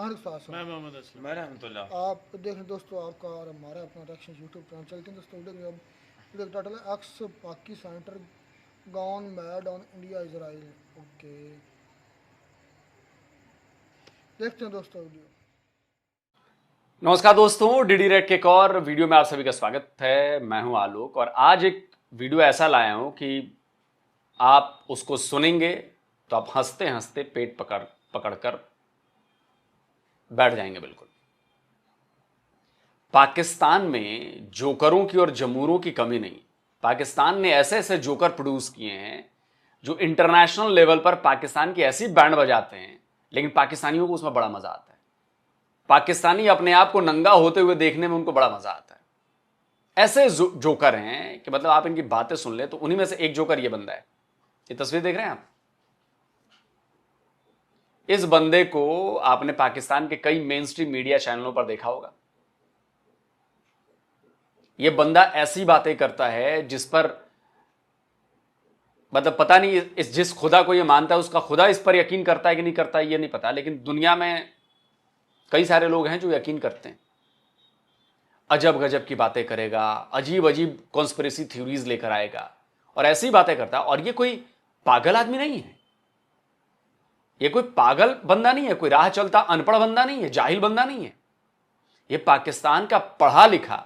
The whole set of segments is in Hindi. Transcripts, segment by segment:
महर फास मैं मोहम्मद असलम। मैं रहमतुल्लाह। आप देख रहे दोस्तों आपका और हमारा अपना रिएक्शन यूट्यूब चैनल चलते हैं दोस्तों। वीडियो का टाइटल है एक्स पाकि centre gone mad on India Israel. Okay देखते हैं दोस्तों वीडियो। नमस्कार दोस्तों, डीडी रेड के एक और वीडियो में आप सभी का स्वागत है। मैं हूं आलोक और आज एक वीडियो ऐसा लाया हूं कि आप उसको सुनेंगे तो आप हंसते हंसते पेट पकड़कर बैठ जाएंगे। बिल्कुल पाकिस्तान में जोकरों की और जमूरों की कमी नहीं। पाकिस्तान ने ऐसे ऐसे जोकर प्रोड्यूस किए हैं जो इंटरनेशनल लेवल पर पाकिस्तान की ऐसी बैंड बजाते हैं, लेकिन पाकिस्तानियों को उसमें बड़ा मजा आता है। पाकिस्तानी अपने आप को नंगा होते हुए देखने में उनको बड़ा मजा आता है। ऐसे जोकर हैं कि मतलब आप इनकी बातें सुन ले तो उन्हीं में से एक जोकर ये बंदा है। ये तस्वीर देख रहे हैं आप। इस बंदे को आपने पाकिस्तान के कई मेन स्ट्रीम मीडिया चैनलों पर देखा होगा। यह बंदा ऐसी बातें करता है जिस पर मतलब पता नहीं इस जिस खुदा को यह मानता है उसका खुदा इस पर यकीन करता है कि नहीं करता है यह नहीं पता, लेकिन दुनिया में कई सारे लोग हैं जो यकीन करते हैं। अजब गजब की बातें करेगा, अजीब अजीब कॉन्स्पिरेसी थ्योरीज लेकर आएगा और ऐसी बातें करता है। और ये कोई पागल आदमी नहीं है, ये कोई पागल बंदा नहीं है, कोई राह चलता अनपढ़ बंदा नहीं है, जाहिल बंदा नहीं है। ये पाकिस्तान का पढ़ा लिखा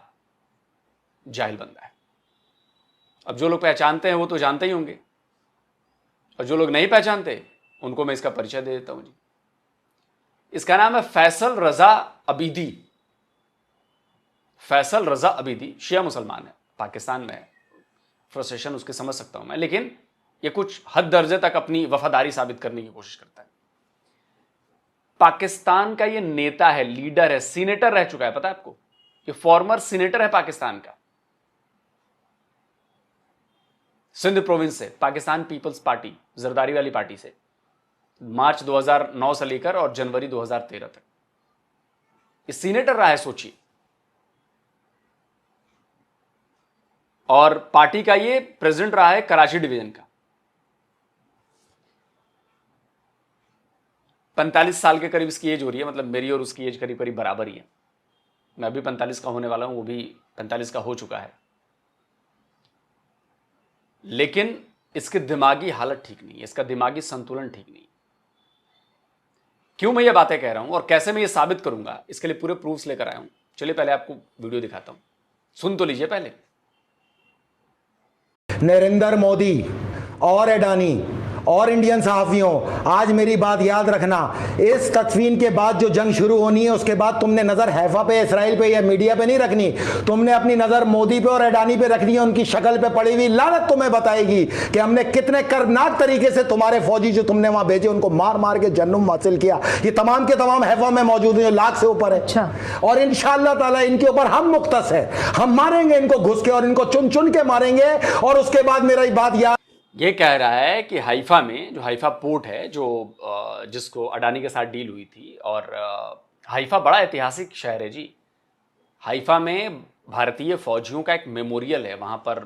जाहिल बंदा है। अब जो लोग पहचानते हैं वो तो जानते ही होंगे और जो लोग नहीं पहचानते उनको मैं इसका परिचय दे देता हूं जी। इसका नाम है फैसल रजा अबीदी। फैसल रजा अबीदी शिया मुसलमान है, पाकिस्तान में है। फ्रस्ट्रेशन उसके समझ सकता हूं मैं, लेकिन ये कुछ हद दर्जे तक अपनी वफादारी साबित करने की कोशिश करता है। पाकिस्तान का ये नेता है, लीडर है, सीनेटर रह चुका है। पता है आपको, ये फॉर्मर सीनेटर है पाकिस्तान का। सिंध प्रोविंस से, पाकिस्तान पीपल्स पार्टी, जरदारी वाली पार्टी से, मार्च 2009 से लेकर और जनवरी 2013 तक ये सीनेटर रहा है, सोचिए। और पार्टी का ये प्रेसिडेंट रहा है कराची डिवीजन का। 45 साल के करीब इसकी एज हो रही है, मतलब मेरी और उसकी एज करीब करीब बराबर ही है। मैं भी 45 का होने वाला हूं, वो भी 45 का हो चुका है। लेकिन इसकी दिमागी हालत ठीक नहीं है, इसका दिमागी संतुलन ठीक नहीं। क्यों मैं ये बातें कह रहा हूं और कैसे मैं ये साबित करूंगा, इसके लिए पूरे प्रूफ्स लेकर आया हूं। चलिए पहले आपको वीडियो दिखाता हूं, सुन तो लीजिए पहले। नरेंद्र मोदी और अडानी और इंडियन सहाफियों, आज मेरी बात याद रखना। इस तस्वीर के बाद जो जंग शुरू होनी है उसके बाद तुमने नजर हैफा पे, इसराइल पे या मीडिया पे नहीं रखनी। तुमने अपनी नजर मोदी पे और अडानी पे रखनी है। उनकी शक्ल पे पड़ी हुई लानत तुम्हें बताएगी कि हमने कितने कर्मनाक तरीके से तुम्हारे फौजी जो तुमने वहां भेजे उनको मार मार के जन्म हासिल किया। ये तमाम के तमाम हैफा में मौजूद है, लाख से ऊपर है। अच्छा। और इंशाअल्लाह ताला इनके ऊपर हम मुख्तस है, हम मारेंगे इनको घुस के और इनको चुन चुन के मारेंगे। और उसके बाद मेरा बात याद, ये कह रहा है कि हाइफा में, जो हाइफा पोर्ट है जो जिसको अडानी के साथ डील हुई थी, और हाइफा बड़ा ऐतिहासिक शहर है जी। हाइफा में भारतीय फौजियों का एक मेमोरियल है, वहाँ पर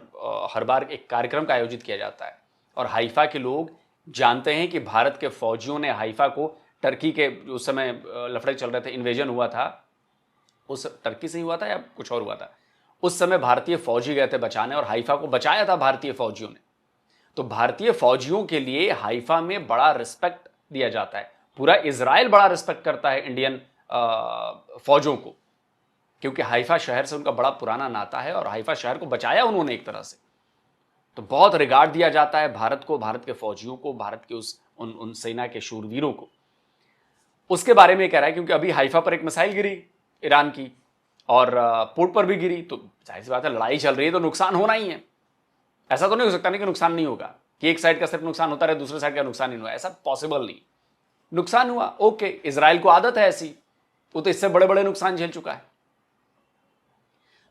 हर बार एक कार्यक्रम का आयोजित किया जाता है। और हाइफा के लोग जानते हैं कि भारत के फौजियों ने हाइफा को, टर्की के उस समय लफड़े चल रहे थे, इन्वेजन हुआ था, उस टर्की से ही हुआ था या कुछ और हुआ था, उस समय भारतीय फौजी गए थे बचाने और हाइफा को बचाया था भारतीय फौजियों ने। तो भारतीय फौजियों के लिए हाइफा में बड़ा रिस्पेक्ट दिया जाता है। पूरा इजराइल बड़ा रिस्पेक्ट करता है इंडियन फौजों को, क्योंकि हाइफा शहर से उनका बड़ा पुराना नाता है और हाइफा शहर को बचाया उन्होंने एक तरह से। तो बहुत रिगार्ड दिया जाता है भारत को, भारत के फौजियों को, भारत के उन सेना के शूरवीरों को। उसके बारे में कह रहा है क्योंकि अभी हाइफा पर एक मिसाइल गिरी ईरान की और पोर्ट पर भी गिरी, तो जाहिर सी बात है लड़ाई चल रही है तो नुकसान होना ही है। ऐसा तो नहीं हो सकता नहीं कि नुकसान नहीं होगा, कि एक साइड का सिर्फ नुकसान होता रहे दूसरे साइड का नुकसान नहीं हुआ, ऐसा पॉसिबल नहीं। नुकसान हुआ, ओके, इजराइल को आदत है ऐसी, वो तो इससे बड़े बड़े नुकसान झेल चुका है।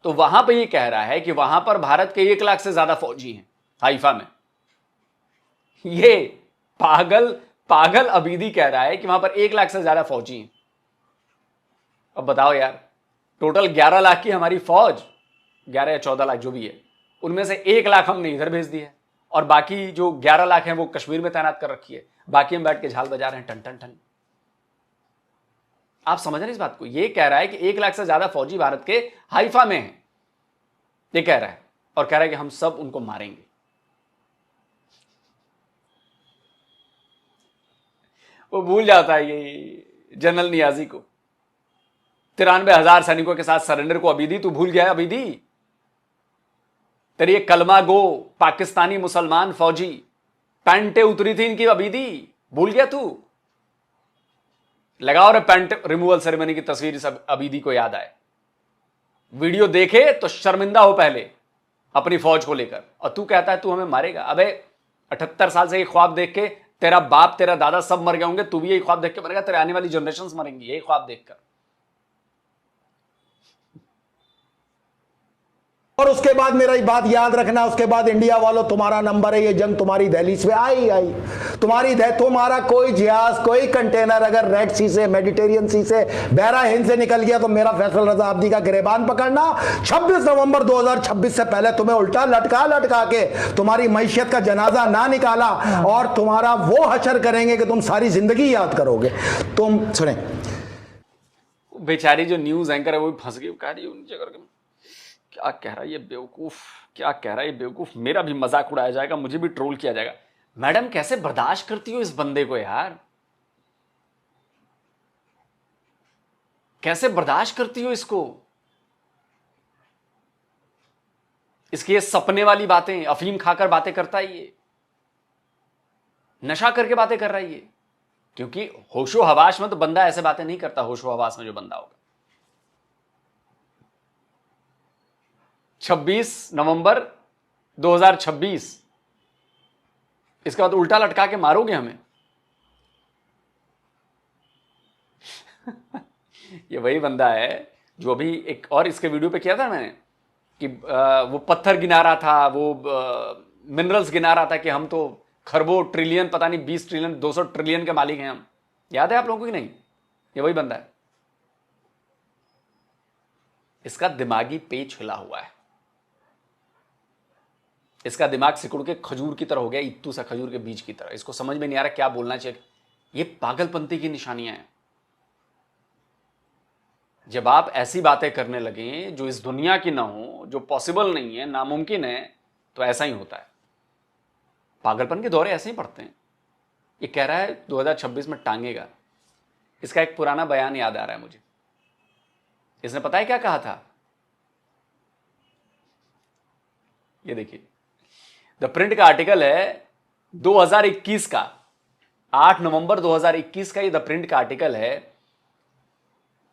तो वहां पर ये कह रहा है कि वहां पर भारत के 1 लाख से ज्यादा फौजी हैं हाइफा में। ये पागल अबीदी कह रहा है कि वहां पर 1 लाख से ज्यादा फौजी हैं। अब बताओ यार, टोटल 11 लाख की हमारी फौज, 11 या 14 लाख जो भी है, उनमें से 1 लाख हमने इधर भेज दी है और बाकी जो 11 लाख हैं वो कश्मीर में तैनात कर रखी है। बाकी हम बैठ के झाल बजा रहे हैं टन टन टन। आप समझ रहे हैं इस बात को? ये कह रहा है कि 1 लाख से ज्यादा फौजी भारत के हाइफा में हैं, ये कह रहा है, और कह रहा है कि हम सब उनको मारेंगे। वो भूल जाता है ये जनरल नियाजी को। 93,000 सैनिकों के साथ सरेंडर को अबीदी तू भूल गया है? अबीदी तेरी एक कलमा गो पाकिस्तानी मुसलमान फौजी पैंटे उतरी थी इनकी, अबीदी भूल गया तू? लगाओ रे पैंट रिमूवल सेरेमनी की तस्वीर इस अबीदी को याद आए, वीडियो देखे तो शर्मिंदा हो पहले अपनी फौज को लेकर, और तू कहता है तू हमें मारेगा। अबे 78 साल से ये ख्वाब देख के तेरा बाप तेरा दादा सब मर गए होंगे, तू भी यही ख्वाब देख के मरेगा, तेरे आने वाली जनरेशन मरेंगी यही ख्वाब देखकर। और उसके बाद मेरा बात याद रखना, उसके बाद इंडिया वालों तुम्हारा नंबर है, ये जंग तुम्हारी दहलीज पे आई तुम्हारा कोई जहाज कोई कंटेनर अगर रेड सी से मेडिटेरियन सी से बहरा हिंद से निकल गया तो मेरा फैसल रजा अब्दी का गिरबान पकड़ना। 26 नवंबर 2026 से पहले तुम्हें उल्टा लटका के तुम्हारी मैशियत का जनाजा ना निकाला और तुम्हारा वो हशर करेंगे कि तुम सारी जिंदगी याद करोगे। तुम सुने, बेचारी जो न्यूज एंकर है वो भी फंस गई, कह रही नीचे करके क्या कह रहा है ये बेवकूफ, क्या कह रहा है ये बेवकूफ, मेरा भी मजाक उड़ाया जाएगा, मुझे भी ट्रोल किया जाएगा। मैडम कैसे बर्दाश्त करती हो इस बंदे को यार, कैसे बर्दाश्त करती हो इसको? इसकी ये सपने वाली बातें, अफीम खाकर बातें करता है ये, नशा करके बातें कर रहा है ये, क्योंकि होशो हवास में तो बंदा ऐसे बातें नहीं करता। होशो हवास में जो बंदा होगा 26 नवंबर 2026, इसके बाद उल्टा लटका के मारोगे हमें। ये वही बंदा है जो अभी एक और इसके वीडियो पे किया था मैंने कि वो पत्थर गिना रहा था, वो मिनरल्स गिना रहा था कि हम तो खरबों ट्रिलियन, पता नहीं 20 ट्रिलियन 200 ट्रिलियन के मालिक हैं हम। याद है आप लोगों को कि नहीं? ये वही बंदा है। इसका दिमागी पेच हिला हुआ है, इसका दिमाग सिकुड़ के खजूर की तरह हो गया, इत्तू सा खजूर के बीज की तरह। इसको समझ में नहीं आ रहा क्या बोलना चाहिए। ये पागलपंती की निशानियां हैं। जब आप ऐसी बातें करने लगे जो इस दुनिया की ना हो, जो पॉसिबल नहीं है, नामुमकिन है, तो ऐसा ही होता है। पागलपन के दौरे ऐसे ही पड़ते हैं। ये कह रहा है 2026 में टांगेगा। इसका एक पुराना बयान याद आ रहा है मुझे। इसने पता है क्या कहा था? ये देखिए, द प्रिंट का आर्टिकल है 2021 का, 8 नवंबर 2021 का ये द प्रिंट का आर्टिकल है।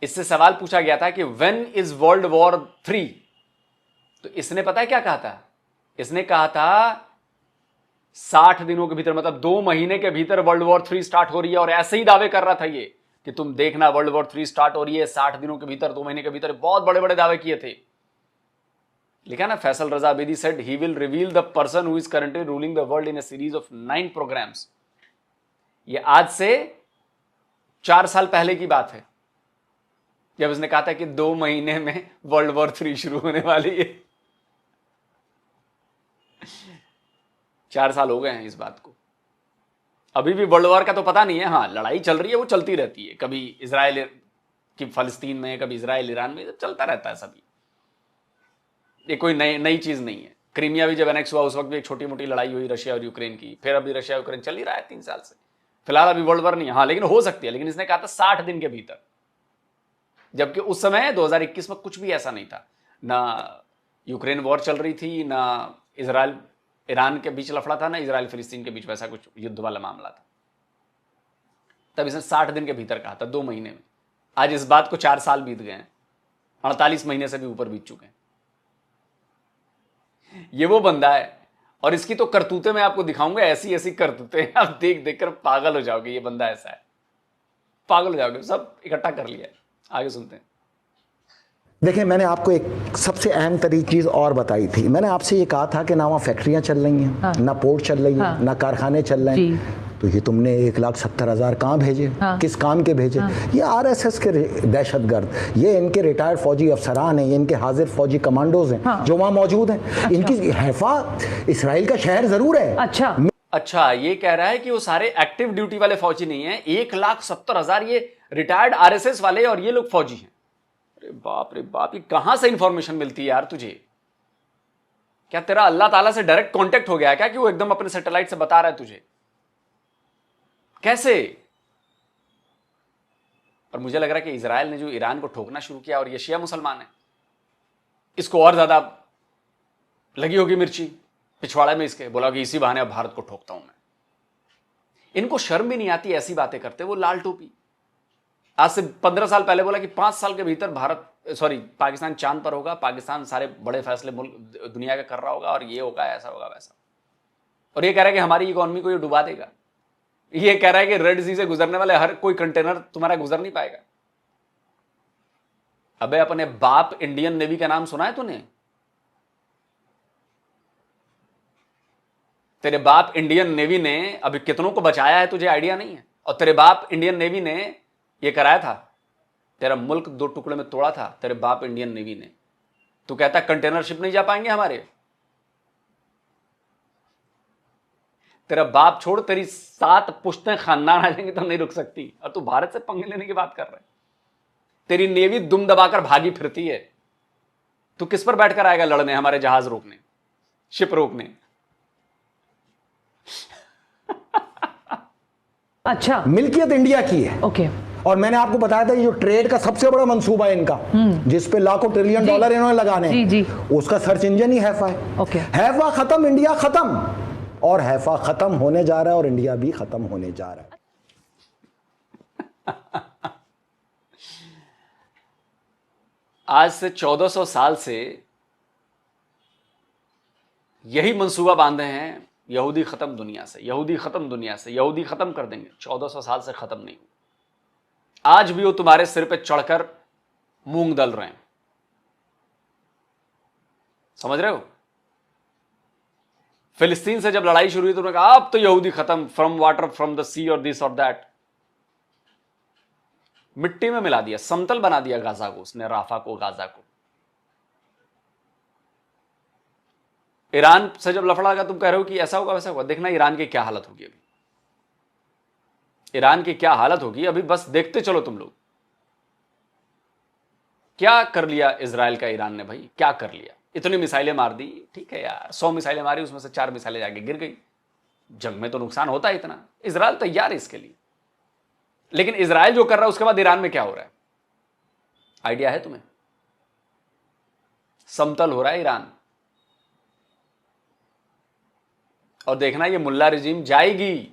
इससे सवाल पूछा गया था कि व्हेन इज वर्ल्ड वॉर 3, तो इसने पता है क्या कहा था? इसने कहा था 60 दिनों के भीतर, मतलब 2 महीने के भीतर वर्ल्ड वॉर 3 स्टार्ट हो रही है। और ऐसे ही दावे कर रहा था ये कि तुम देखना वर्ल्ड वॉर 3 स्टार्ट हो रही है 60 दिनों के भीतर, 2 महीने के भीतर। बहुत बड़े बड़े दावे किए थे। लिखा ना, Faisal Raza Abidi said he will reveal the person who is currently ruling the world in a series of 9 programs. ये आज से 4 साल पहले की बात है, जब उसने कहा था कि 2 महीने में वर्ल्ड वॉर 3 शुरू होने वाली है। 4 साल हो गए हैं इस बात को। अभी भी वर्ल्ड वॉर का तो पता नहीं है। हाँ, लड़ाई चल रही है, वो चलती रहती है, कभी इजराइल की फलस्तीन में, कभी इजराइल ईरान में, चलता रहता है सभी। ये कोई नई चीज नहीं है। क्रीमिया भी जब एनेक्स हुआ उस वक्त भी एक छोटी मोटी लड़ाई हुई रशिया और यूक्रेन की, फिर अभी रशिया यूक्रेन चल ही रहा है 3 साल से। फिलहाल अभी वर्ल्ड वॉर नहीं है, हाँ, लेकिन हो सकती है। लेकिन इसने कहा था 60 दिन के भीतर, जबकि उस समय 2021 में कुछ भी ऐसा नहीं था। ना यूक्रेन वॉर चल रही थी, ना इजराइल ईरान के बीच लफड़ा था, ना इजराइल फिलिस्तीन के बीच वैसा कुछ युद्ध वाला मामला था। तब इसने 60 दिन के भीतर कहा था, 2 महीने में। आज इस बात को 4 साल बीत गए हैं, 48 महीने से भी ऊपर बीत चुके हैं। ये वो बंदा है, और इसकी तो करतूतें मैं आपको दिखाऊंगा, ऐसी ऐसी करतूतें आप देख देख कर पागल हो जाओगे। ये बंदा ऐसा है, पागल हो जाओगे। सब इकट्ठा कर लिया है। आगे सुनते हैं। देखिए, मैंने आपको एक सबसे अहम तरीन चीज़ और बताई थी। मैंने आपसे ये कहा था कि ना वहाँ फैक्ट्रियाँ चल रही हैं, हाँ। ना पोर्ट चल रही है, हाँ। ना कारखाने चल रहे हैं। तो ये तुमने 1,70,000 कहाँ भेजे? हाँ। किस काम के भेजे? ये आरएसएस के दहशतगर्द, ये इनके रिटायर्ड फौजी अफसरान हैं, ये इनके हाजिर फौजी कमांडोज हैं, हाँ। जो वहाँ मौजूद हैं। अच्छा। इनकी हैफा इसराइल का शहर जरूर है। अच्छा, ये कह रहा है कि वो सारे एक्टिव ड्यूटी वाले फौजी नहीं है। 1,70,000 ये रिटायर्ड आरएसएस वाले और ये लोग फौजी हैं। अरे बाप रे बाप, ये कहां से इंफॉर्मेशन मिलती है यार तुझे? क्या तेरा अल्लाह ताला से डायरेक्ट कांटेक्ट हो गया है क्या कि वो एकदम अपने सैटेलाइट से बता रहा है तुझे? कैसे? और मुझे लग रहा है कि इजराइल ने जो ईरान को ठोकना शुरू किया, और ये शिया मुसलमान है, इसको और ज्यादा लगी होगी मिर्ची पिछवाड़े में इसके, बोला कि इसी बहाने अब भारत को ठोकता हूं मैं। इनको शर्म भी नहीं आती ऐसी बातें करते। वो लाल टोपी आज से 15 साल पहले बोला कि 5 साल के भीतर पाकिस्तान चांद पर होगा, पाकिस्तान सारे बड़े फैसले मुल्क दुनिया का कर रहा होगा, और ये होगा, ऐसा होगा, वैसा। और ये कह रहा है कि हमारी इकोनॉमी को ये डुबा देगा। ये कह रहा है कि रेड सी से गुजरने वाले हर कोई कंटेनर तुम्हारा गुजर नहीं पाएगा। अबे अपने बाप इंडियन नेवी का नाम सुना है तूने? तेरे बाप इंडियन नेवी ने अभी कितनों को बचाया है तुझे आइडिया नहीं है। और तेरे बाप इंडियन नेवी ने ये कराया था, तेरा मुल्क 2 टुकड़े में तोड़ा था तेरे बाप इंडियन नेवी ने। तू कहता कंटेनर शिप नहीं जा पाएंगे हमारे? तेरा बाप छोड़, तेरी 7 पुश्तें खानदान आ जाएंगे तो नहीं रुक सकती, और तू भारत से पंगे लेने की बात कर रहा है। तेरी नेवी दुम दबाकर भागी फिरती है। तू किस पर बैठकर आएगा लड़ने, हमारे जहाज रोकने, शिप रोकने? अच्छा, मिल्कियत इंडिया की है। ओके। और मैंने आपको बताया था ये जो ट्रेड का सबसे बड़ा मंसूबा है इनका, जिस पे लाखों ट्रिलियन डॉलर इन्होंने लगाने हैं, जी। उसका सर्च इंजन ही हैफा है। ओके। हैफा खत्म, इंडिया खत्म। और हैफा खत्म होने जा रहा है और इंडिया भी खत्म होने जा रहा है। आज से 1400 साल से यही मंसूबा बांधे हैं, यहूदी खत्म दुनिया से, यहूदी खत्म दुनिया से, यहूदी खत्म कर देंगे। 1400 साल से खत्म नहीं हुआ। आज भी वो तुम्हारे सिर पे चढ़कर मूंग दल रहे हैं, समझ रहे हो? फिलिस्तीन से जब लड़ाई शुरू हुई तो उन्होंने कहा अब तो यहूदी खत्म, फ्रॉम वाटर फ्रॉम द सी और दिस और दैट। मिट्टी में मिला दिया, समतल बना दिया गाजा को उसने, राफा को, गाजा को। ईरान से जब लफड़ा लगा, तुम कह रहे हो कि ऐसा होगा वैसा होगा। देखना ईरान की क्या हालत होगी अभी, ईरान की क्या हालत होगी अभी, बस देखते चलो तुम लोग। क्या कर लिया इजराइल का ईरान ने भाई, क्या कर लिया? इतनी मिसाइलें मार दी, ठीक है यार, 100 मिसाइलें मारी, उसमें से 4 मिसाइलें जाके गिर गई। जंग में तो नुकसान होता है इतना, इजराइल तैयार है इसके लिए। लेकिन इजराइल जो कर रहा है उसके बाद ईरान में क्या हो रहा है, आइडिया है तुम्हें? समतल हो रहा है ईरान। और देखना ये मुल्ला रिजीम जाएगी,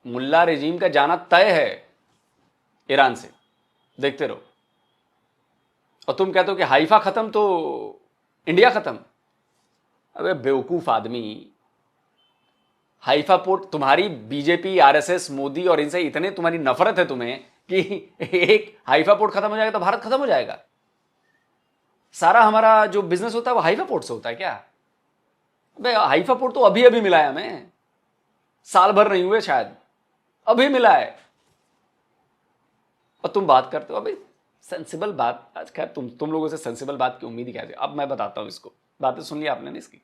मुल्ला रिजीम का जाना तय है ईरान से, देखते रहो। और तुम कहते हो कि हाइफा खत्म तो इंडिया खत्म। अबे बेवकूफ आदमी, हाइफा पोर्ट, तुम्हारी बीजेपी, आरएसएस, मोदी और इनसे इतने तुम्हारी नफरत है तुम्हें कि एक हाइफा पोर्ट खत्म हो जाएगा तो भारत खत्म हो जाएगा। सारा हमारा जो बिजनेस होता है वो हाइफा पोर्ट से होता है क्या? अबे हाइफा पोर्ट तो अभी अभी मिला है हमें, साल भर नहीं हुए शायद, अभी मिला है। और तुम बात करते हो अभी सेंसिबल बात। आज खैर तुम लोगों से सेंसिबल बात की उम्मीद ही क्या थी। अब मैं बताता हूं इसको, बातें सुन ली आपने ना इसकी।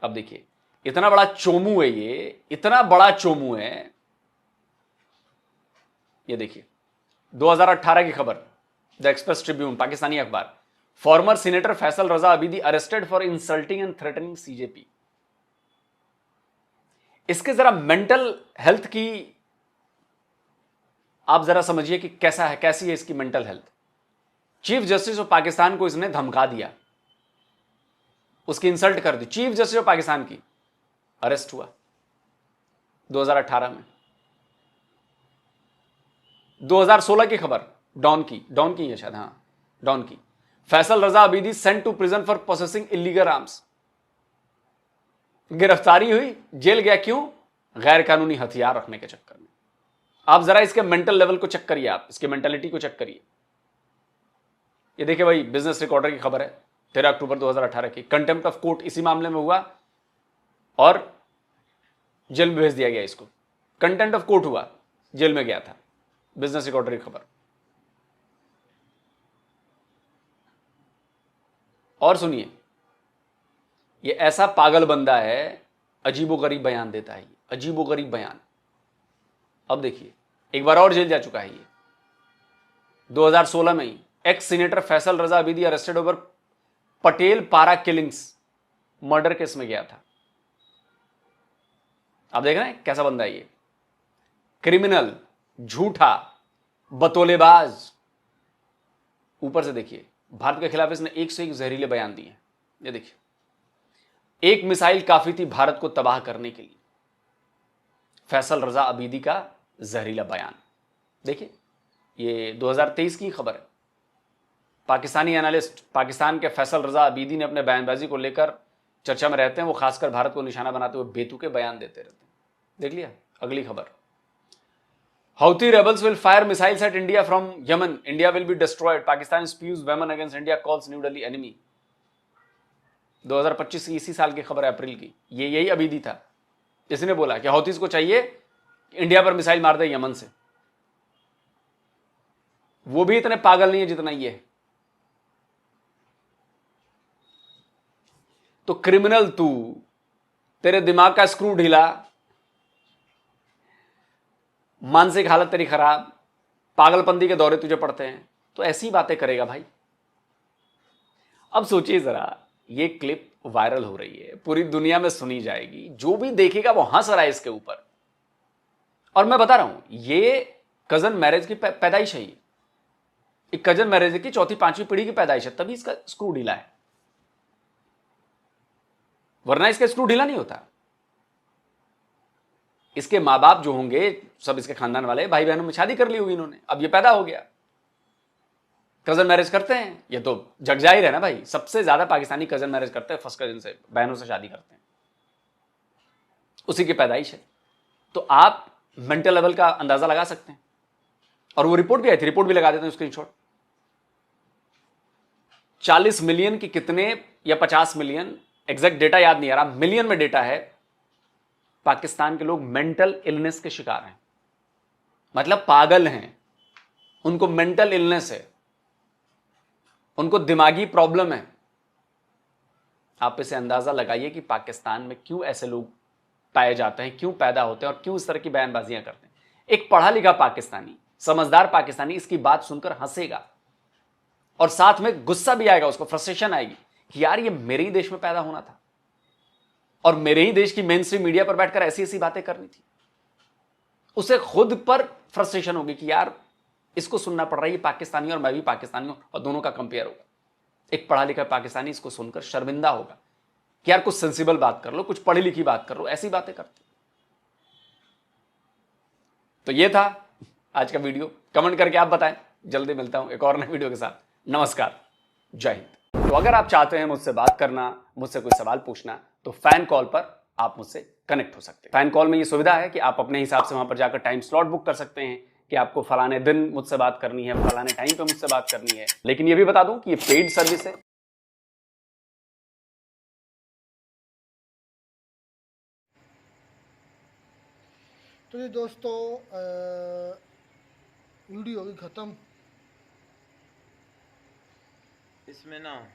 अब देखिए, इतना बड़ा चोमू है ये, इतना बड़ा चोमू है। ये देखिए 2018 की खबर, द एक्सप्रेस ट्रिब्यून, पाकिस्तानी अखबार। Former senator Faisal Raza Abidi arrested for insulting and threatening CJP. इसके जरा मेंटल हेल्थ की आप जरा समझिए कि कैसा है, कैसी है इसकी mental health. Chief justice of Pakistan को इसने धमका दिया, उसकी इंसल्ट कर दी। चीफ जस्टिस ऑफ पाकिस्तान की अरेस्ट हुआ 2018 में। 2016 की खबर, डॉन की है शायद, हाँ डॉन की। Faisal Raza Abidi sent to prison for processing illegal arms. गिरफ्तारी हुई, जेल गया, क्यों? गैर कानूनी हथियार रखने के चक्कर में। आप जरा इसके मेंटल लेवल को चेक करिए, आप इसकी मेंटालिटी को चेक करिए। ये देखिए भाई, बिजनेस रिकॉर्डर की खबर है 13 अक्टूबर 2018 की। कंटेम्प्ट ऑफ कोर्ट इसी मामले में हुआ और जेल में भेज दिया गया इसको। कंटेम्प्ट ऑफ कोर्ट हुआ, जेल में गया था। बिजनेस रिकॉर्डर की खबर। और सुनिए, ये ऐसा पागल बंदा है, अजीबोगरीब बयान देता है, अजीबोगरीब बयान। अब देखिए, एक बार और जेल जा चुका है ये। 2016 में ही x senator Faisal Raza Abidi arrested over Patel पारा किलिंग्स मर्डर केस में गया था। आप देख रहे हैं कैसा बंदा है ये, क्रिमिनल, झूठा, बतौलेबाज। ऊपर से देखिए भारत के खिलाफ इसने 101 जहरीले बयान दिए हैं। ये देखिए, एक मिसाइल काफी थी भारत को तबाह करने के लिए, फैसल रजा अबीदी का जहरीला बयान। देखिए ये 2023 की खबर है। पाकिस्तानी एनालिस्ट पाकिस्तान के फैसल रजा अबीदी ने अपने बयानबाजी को लेकर चर्चा में रहते हैं। वो खासकर भारत को निशाना बनाते हुए बेतुके बयान देते रहते हैं। देख लिया अगली खबर, Houthi rebels will fire missiles at India from Yemen, India will be destroyed, Pakistan spews venom against India, calls new Delhi enemy. 2025 की इसी साल की खबर है, अप्रैल की। ये यही अबीदी था जिसने बोला कि हौतीज को चाहिए इंडिया पर मिसाइल मार दे यमन से। वो भी इतने पागल नहीं है जितना ये है। तो क्रिमिनल तू, तेरे दिमाग का स्क्रू ढीला, मानसिक हालत तेरी खराब, पागलपंती के दौरे तुझे पड़ते हैं, तो ऐसी बातें करेगा भाई। अब सोचिए जरा, ये क्लिप वायरल हो रही है, पूरी दुनिया में सुनी जाएगी, जो भी देखेगा वो हंस रहा है इसके ऊपर। और मैं बता रहा हूं, ये कजन मैरिज की पैदाइश है। ये एक कजन मैरिज की चौथी पांचवी पीढ़ी की पैदाइश है, तभी इसका स्क्रू ढीला है, वरना इसका स्क्रू ढीला नहीं होता। इसके माँ बाप जो होंगे सब इसके खानदान वाले, भाई बहनों में शादी कर ली होगी इन्होंने, अब ये पैदा हो गया, कजन मैरिज करते हैं। ये तो जग जाहिर है ना भाई, सबसे ज्यादा पाकिस्तानी कजन मैरिज करते हैं, फर्स्ट कजन से, बहनों से शादी करते हैं, उसी की पैदाइश है। तो आप मेंटल लेवल का अंदाजा लगा सकते हैं। और वो रिपोर्ट भी आई थी, रिपोर्ट भी लगा देते हैं स्क्रीनशॉट। 40 मिलियन की कितने या 50 मिलियन, एग्जैक्ट डेटा याद नहीं आ रहा, मिलियन में डेटा है, पाकिस्तान के लोग मेंटल इलनेस के शिकार हैं, मतलब पागल हैं, उनको मेंटल इलनेस है, उनको दिमागी प्रॉब्लम है। आप इसे अंदाजा लगाइए कि पाकिस्तान में क्यों ऐसे लोग पाए जाते हैं, क्यों पैदा होते हैं और क्यों इस तरह की बयानबाजियां करते हैं। एक पढ़ा लिखा पाकिस्तानी, समझदार पाकिस्तानी इसकी बात सुनकर हंसेगा और साथ में गुस्सा भी आएगा, उसको फ्रस्ट्रेशन आएगी कि यार ये मेरे ही देश में पैदा होना था और मेरे ही देश की मेन स्ट्रीम मीडिया पर बैठकर ऐसी ऐसी बातें करनी थी। उसे खुद पर फ्रस्ट्रेशन होगी कि यार इसको सुनना पड़ रहा है, ये पाकिस्तानी और मैं भी पाकिस्तानी हूं और दोनों का कंपेयर होगा। एक पढ़ा लिखा पाकिस्तानी इसको सुनकर शर्मिंदा होगा कि यार कुछ सेंसिबल बात कर लो, कुछ पढ़ी लिखी बात कर लो, ऐसी बातें करते। तो ये था आज का वीडियो। कमेंट करके आप बताएं। जल्दी मिलता हूं एक और नए वीडियो के साथ। नमस्कार, जय हिंद। तो अगर आप चाहते हैं मुझसे बात करना, मुझसे कोई सवाल पूछना, तो फैन कॉल पर आप मुझसे कनेक्ट हो सकते हैं। फैन कॉल में ये सुविधा है कि आप अपने हिसाब से वहां पर जाकर टाइम स्लॉट बुक कर सकते हैं कि आपको फलाने दिन मुझसे बात करनी है, फलाने टाइम पे मुझसे बात करनी है। लेकिन ये भी बता दूं कि ये पेड सर्विस है। तो ये दोस्तों वीडियो होगी ख़त्म। इसमें ना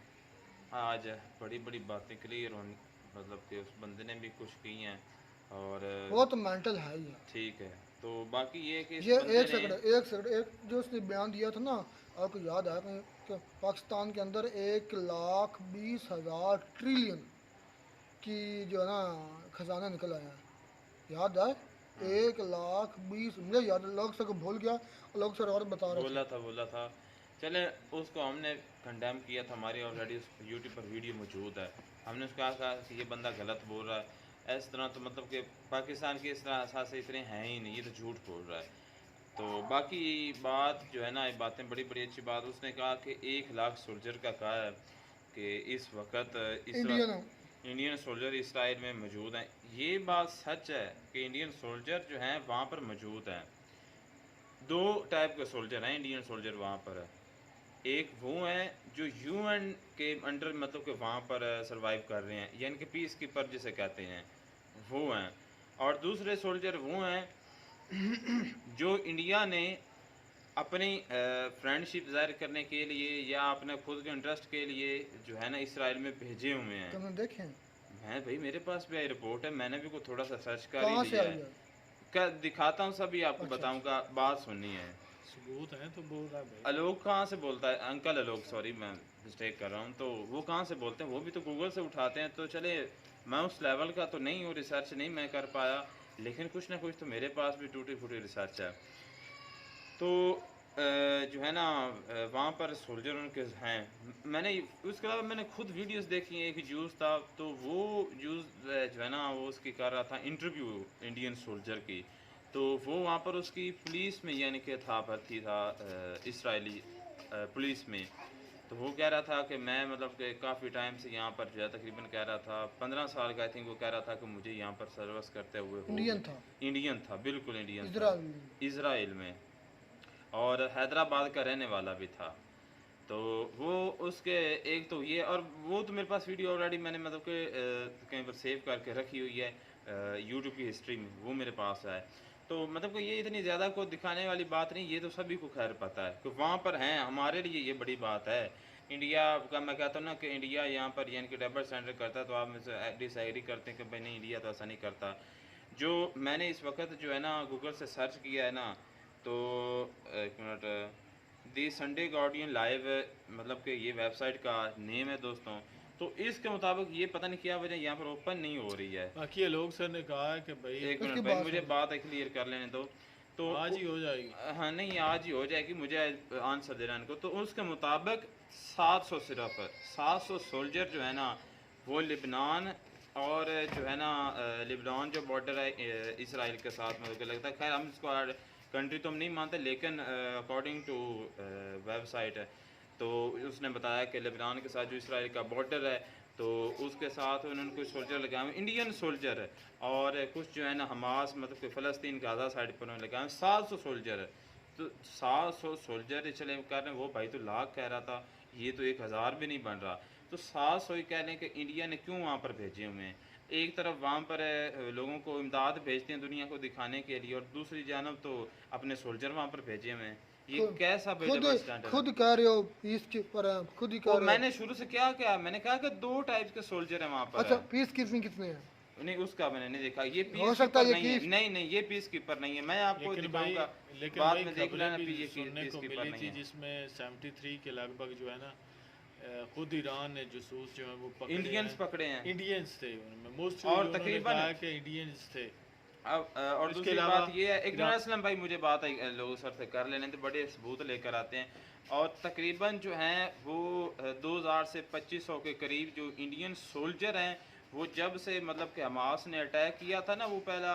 आज बड़ी बड़ी बातें क्लियर होनी, मतलब कि उस बंदे ने भी कुछ की हैं और वो तो मेंटल है ही है। ठीक है। तो बाकी ये कि इस ये बंदे एक ने सेकंड एक जो उसने बयान दिया था ना, आपको याद है कि पाकिस्तान के अंदर 1,20,000 ट्रिलियन की जो है ना खजाना निकल आया है, याद है? 1,20,000 मुझे याद, लोग से भूल गया, लोग सर और बता रहे थे। बोला था। चले उसको हमने कंडेम किया था, हमारी ऑलरेडी यूट्यूब पर वीडियो मौजूद है। हमने उसको कहा कि ये बंदा गलत बोल रहा है, इस तरह तो मतलब कि पाकिस्तान के इस तरह से इतने हैं ही नहीं, ये तो झूठ बोल रहा है। तो बाकी बात जो है ना, ये बातें बड़ी बड़ी अच्छी बात। उसने कहा कि 1 लाख सोल्जर का कहा है कि इस वक्त इंडियन सोल्जर इसराइल में मौजूद हैं। ये बात सच है कि इंडियन सोल्जर जो हैं वहाँ पर मौजूद हैं। 2 टाइप के सोल्जर हैं इंडियन सोल्जर वहाँ पर। एक वो हैं जो यूएन के अंडर मतलब कि वहाँ पर सरवाइव कर रहे हैं, यानी कि पीस कीपर जिसे कहते हैं, वो हैं। और दूसरे सोल्जर वो हैं जो इंडिया ने अपनी फ्रेंडशिप जाहिर करने के लिए या अपने खुद के इंटरेस्ट के लिए जो है ना इसराइल में भेजे हुए हैं। तुमने देखे? मैं भाई मेरे पास भी आई रिपोर्ट है, मैंने भी को थोड़ा सा सर्च कर कहाँ ही से लिया आई है। है? क्या दिखाता हूँ, सभी आपको अच्छा, बताऊँगा, बात सुननी है। सबूत हैं तो बोल रहा है भाई। आलोक कहाँ से बोलता है? अंकल आलोक, सॉरी मैं मिस्टेक कर रहा हूँ। तो वो कहाँ से बोलते हैं? वो भी तो गूगल से उठाते हैं। तो चले, मैं उस लेवल का तो नहीं हूँ, रिसर्च नहीं मैं कर पाया, लेकिन कुछ ना कुछ तो मेरे पास भी टूटी फूटी रिसर्च है। तो जो है ना, वहाँ पर सोल्जर उनके हैं। मैंने उसके अलावा मैंने खुद वीडियोस देखी हैं। एक जूस था, तो वो जूस जो है ना, वो उसकी कर रहा था इंटरव्यू इंडियन सोल्जर की। तो वो वहाँ पर उसकी पुलिस में यानी कि था, भर्ती था इसराइली पुलिस में। तो वो कह रहा था कि मैं मतलब कि काफ़ी टाइम से यहाँ पर जो है, तकरीबन कह रहा था 15 साल का आई थिंक, वो कह रहा था कि मुझे यहाँ पर सर्विस करते हुए हो इंडियन गए। था, इंडियन था, बिल्कुल इंडियन था, इजराइल। इसराइल में, और हैदराबाद का रहने वाला भी था। तो वो उसके एक तो ये, और वो तो मेरे पास वीडियो ऑलरेडी मैंने मतलब कि कहीं पर सेव करके रखी हुई है यूट्यूब की हिस्ट्री में, वो मेरे पास है। तो मतलब कि ये इतनी ज़्यादा को दिखाने वाली बात नहीं, ये तो सभी को खैर पता है कि वहाँ पर हैं। हमारे लिए ये बड़ी बात है। इंडिया का मैं कहता हूँ ना कि इंडिया यहाँ पर यानी कि डबल स्टैंडर्ड करता है, तो आप मुझसे डिसएग्री करते हैं कि भाई नहीं, इंडिया तो ऐसा नहीं करता। जो मैंने इस वक्त जो है ना गूगल से सर्च किया है ना, तो एक मिनट, दी संडे गार्डियन लाइव, मतलब कि ये वेबसाइट का नेम है दोस्तों। तो इसके मुताबिक ये पता नहीं क्या वजह यहाँ पर ओपन नहीं हो रही है। बाकी आलोक सर ने कहा है कि भाई एक इसके मिनट भाई, बाद मुझे बात क्लियर कर लेने दो। तो आज ही हो जाएगी। हाँ नहीं, आज ही हो जाएगी, मुझे आंसर देना इनको। तो उसके मुताबिक 700, सिर्फ 700 सोल्जर जो है ना, वो लिबनान और जो है ना लिबनान जो बॉर्डर है इसराइल के साथ, मुझे लगता है, खैर हम इसको कंट्री तो हम नहीं मानते, लेकिन अकॉर्डिंग टू वेबसाइट है, तो उसने बताया कि लेबनान के साथ जो इसराइल का बॉर्डर है, तो उसके साथ उन्होंने कुछ सोल्जर लगाए हुए, इंडियन सोल्जर है, और कुछ जो है ना हमास, मतलब कि फ़लस्तीन गाज़ा साइड पर उन्होंने लगाए हुए 700 सोल्जर है। तो 700 सोल्जर चले कर रहे हैं, वो भाई तो लाख कह रहा था, ये तो 1000 भी नहीं बन रहा। तो 700 ही कह रहे हैं कि इंडिया ने क्यों वहाँ पर भेजे हुए हैं। एक तरफ वहाँ पर लोगों को इमदाद भेजते हैं दुनिया को दिखाने के लिए, और दूसरी जानब तो अपने सोल्जर वहाँ पर भेजे हुए हैं। ये खुद कैसा खुद डबल स्टैंडर्ड है? खुद कह रहे हो पीस कीपर है, खुद ही कह और रहे हो। मैंने शुरू से क्या क्या मैंने कहा कि 2 टाइप्स के सोल्जर हैं वहाँ पर। अच्छा, पीस कीपिंग कितने हैं? नहीं, उसका मैंने नहीं देखा। ये हो पीस सकता है कीपर ये नहीं है, की नहीं नहीं, ये पीस कीपर नहीं है, मैं आपको लेकिन भाई दिखाऊंगा बाद में, देख खबरें लेना, भी ये सुनने पीस को कीपर मिली नहीं थी है। जिसमें 73 के लगभग जो है ना खुद ईरान ने जासूस जो है वो पकड़े इंडियंस हैं। पकड़े हैं। इंडियंस थे उनमें मोस्टली, और तकरीबन के इंडियंस थे। अब और इसके दूसरी अलावा बात ये है, एक मिनट असलम भाई, मुझे बात लोगों सर से कर लेने, तो बड़े सबूत लेकर आते हैं। और तकरीबन जो हैं वो 2000 से 2500 के करीब जो इंडियन सोल्जर हैं, वो जब से मतलब कि हमास ने अटैक किया था ना, वो पहला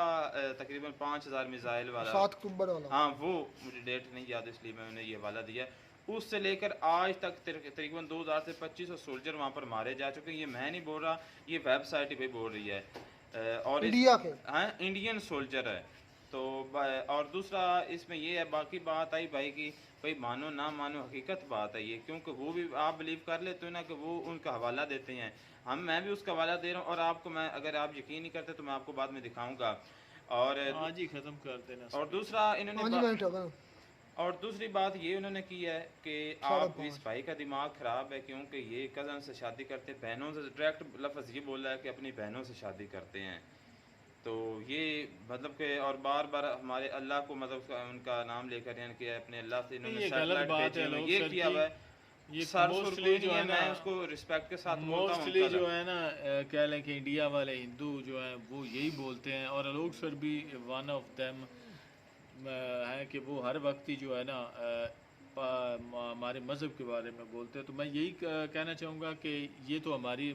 तकरीबन 5000 मिसाइल वाला, 7 अक्टूबर वाला। हाँ वो मुझे डेट नहीं याद, इसलिए मैंने ये वाला दिया। उससे लेकर आज तक तकरीबन 2000 से 2500 सोल्जर वहाँ पर मारे जा चुके हैं। ये मैं नहीं बोल रहा, ये वेबसाइट ही पे बोल रही है। और इंडिया के हाँ, इंडियन सोल्जर है। तो और दूसरा इसमें ये है, बाकी बात आई भाई की, भाई मानो ना मानो हकीकत बात है ये, क्योंकि वो भी आप बिलीव कर लेते हो ना कि वो उनका हवाला देते हैं, मैं भी उसका हवाला दे रहा हूँ, और आपको मैं, अगर आप यकीन नहीं करते तो मैं आपको बाद में दिखाऊंगा। और आज ही खत्म कर देना। और दूसरा 5 इन्होंने मिनट हो गए। और दूसरी बात ये उन्होंने की है कि आप, इस भाई का दिमाग ख़राब है, क्योंकि ये कज़न से शादी करते, बहनों से, डायरेक्ट लफ्ज़ ये बोला है कि अपनी बहनों से शादी करते हैं। तो ये मतलब कि, और बार बार हमारे अल्लाह को मतलब उनका नाम लेकर, यानी कि अपने अल्लाह से इन्होंने ये गलत सैटेलाइट बात भेजे है हुए, लोग ये सर किया की। हुआ है। ये सर मोस्टली जो है ना, मैं उसको रिस्पेक्ट के साथ बोलता हूँ मोस्टली अंकल। जो है ना कह लें कि इंडिया वाले हिंदू जो हैं वो यही बोलते हैं, और आलोक सर भी वन ऑफ देम हैं कि वो हर वक्त ही जो है ना हमारे मज़हब के बारे में बोलते हैं। तो मैं यही कहना चाहूँगा कि ये तो हमारी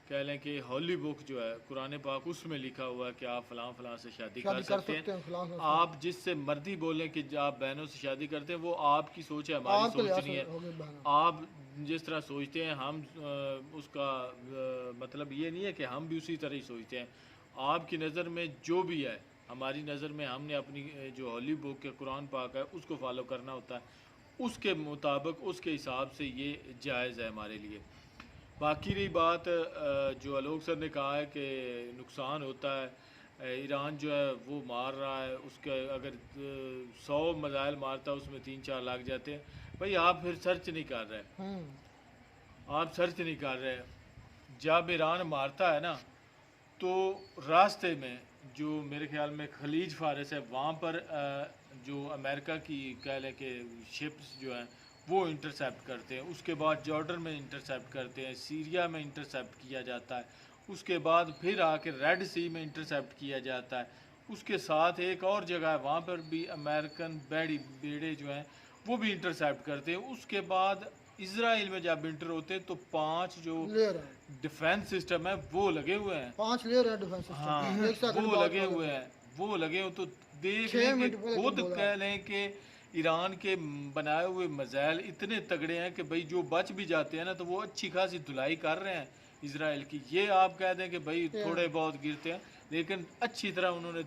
कह लें कि हॉली बुक जो है कुरान पाक, उसमें लिखा हुआ है कि आप फ़लाँ फ़लाँ से शादी कर सकते हैं। फलां से। आप जिससे मर्जी बोलें कि आप बहनों से शादी करते हैं, वो आपकी सोच है, हमारी आपके सोच लिहाज नहीं से है। हो गई बहना। आप जिस तरह सोचते हैं, हम उसका मतलब ये नहीं है कि हम भी उसी तरह ही सोचते हैं। आपकी नज़र में जो भी है, हमारी नज़र में हमने अपनी जो हॉली बुक के कुरान पाक है उसको फॉलो करना होता है, उसके मुताबिक, उसके हिसाब से ये जायज़ है हमारे लिए। बाकी रही बात जो आलोक सर ने कहा है कि नुकसान होता है, ईरान जो है वो मार रहा है, उसके अगर 100 मिसाइल मारता है उसमें 3-4 लाख जाते हैं। भाई आप फिर सर्च नहीं कर रहे, आप सर्च नहीं कर रहे। जब ईरान मारता है ना, तो रास्ते में जो मेरे ख्याल में खलीज फारस है, वहाँ पर जो अमेरिका की कह लें कि शिप्स जो हैं वो इंटरसेप्ट करते हैं, उसके बाद जॉर्डन में इंटरसेप्ट करते हैं, सीरिया में इंटरसेप्ट किया जाता है, उसके बाद फिर आके रेड सी में इंटरसेप्ट किया जाता है, उसके साथ एक और जगह है वहाँ पर भी अमेरिकन बेड़े जो हैं वो भी इंटरसेप्ट करते हैं। उसके बाद इसराइल में जब इंटर होते हैं तो 5 जो लेयर है, डिफेंस सिस्टम है वो लगे हुए हैं। 5 लेयर है डिफेंस हाँ, सिस्टम। एक सेकंड वो बात लगे करो। हुए हैं, वो लगे हो तो देख 6 लें कि मिनट पहले खुद तुम बोला। कह लें कि ईरान के बनाए हुए मिसाइल इतने तगड़े हैं कि भाई जो बच भी जाते हैं ना तो वो अच्छी खासी धुलाई कर रहे हैं इसराइल की। ये आप कह दें कि भाई थोड़े बहुत गिरते हैं, लेकिन अच्छी तरह उन्होंने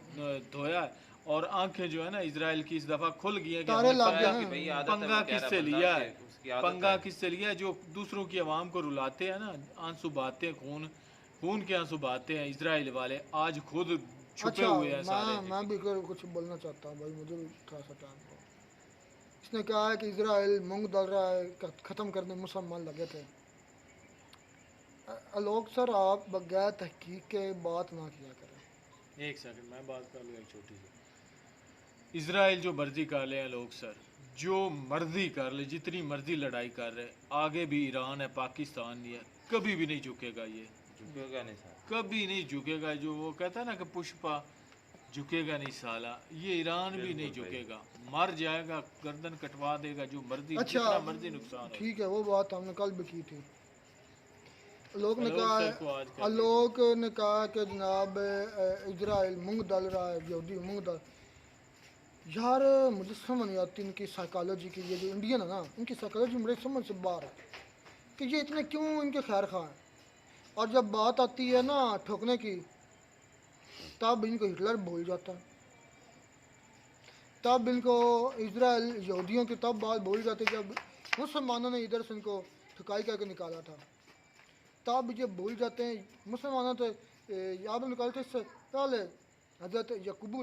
धोया है। और आंखें जो है ना इसराइल की इस दफ़ा खुल गई हैं कि तारे हमने लग गए पंगा- हैं। कि भाई आदत है, पंगा वो कह रहा किससे बंदा लिया कि है, उसकी आदत पंगा है। किससे लिया है, जो दूसरों की आवाम को रुलाते हैं ना, आंसू बहाते हैं, खून के आंसू बहाते हैं इसराइल वाले, आज खुद छुपे अच्छा, हुए हैं सारे। मैं भी कुछ बोलना चाहता हूँ भाई, मुझे भी थोड़ा सा टाइम दो। इसने कहा है कि इसराइल मूंग डाल रहा है, ख़त्म करने मुसलमान लगे थे। आलोक सर, आप बगैर तहकीक के बात ना किया करें। एक सेकंड मैं बात कर लूँ एक छोटी सी। इसराइल जो मर्जी कर ले लोग सर, जो मर्जी कर ले, जितनी मर्जी लड़ाई कर रहे, आगे भी ईरान है, पाकिस्तान नहीं है, कभी भी नहीं झुकेगा, ये झुकेगा नहीं सर। कभी नहीं झुकेगा। जो वो कहता है ना कि पुष्पा झुकेगा नहीं साला, ये ईरान भी नहीं बिल्कुल भाई। झुकेगा, मर जाएगा, गर्दन कटवा देगा, जो मर्जी अच्छा, जितना मर्जी नुकसान हो। ठीक है, वो बात हमने कल भी की थी। आलोक ने आलोक कहा सर को आज कर आलोक ने कहा कि जनाब इजराइल मूंग डाल रहा है, यहूदी मूंग डाल। यार मुझे समझ नहीं आती इनकी साइकोलॉजी की। ये जो इंडियन है ना, इनकी साइकोलॉजी मेरे समझ से बाहर है कि ये इतने क्यों इनके खैर खा हैं। और जब बात आती है ना ठोकने की, तब इनको हिटलर भूल जाता है, तब इनको इजराइल यहूदियों की तब बात भूल जाती है जब मुसलमानों ने इधर से इनको ठुकाई करके निकाला था, तब ये भूल जाते हैं। मुसलमानों तो याद निकालते इससे पहले हज़रत याकूब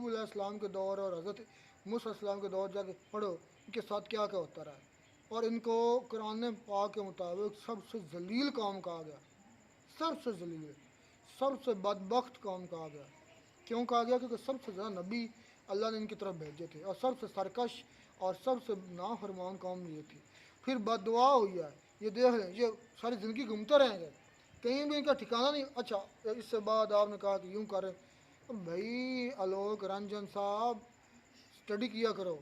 अलैहिस्सलाम के दौर और हज़रत मूसा अलैहिस्सलाम के दौर जाके पढ़ो इनके साथ क्या क्या होता रहा है। और इनको कुरान पाक के मुताबिक सबसे जलील कौम कहा गया, सबसे जलील, सबसे बदबख्त कौम कहा गया। क्यों कहा गया? क्योंकि सबसे ज़्यादा नबी अल्लाह ने इनकी तरफ भेजे थे और सबसे सरकश और सबसे नाफरमान कौम ये थी। फिर बददुआ हुई है, ये देख लें, ये सारी ज़िंदगी घूमते रहेंगे, कहीं भी इनका ठिकाना नहीं। अच्छा, इससे बाद आपने कहा कि यूँ करें, तो भाई आलोक रंजन साहब स्टडी किया करो।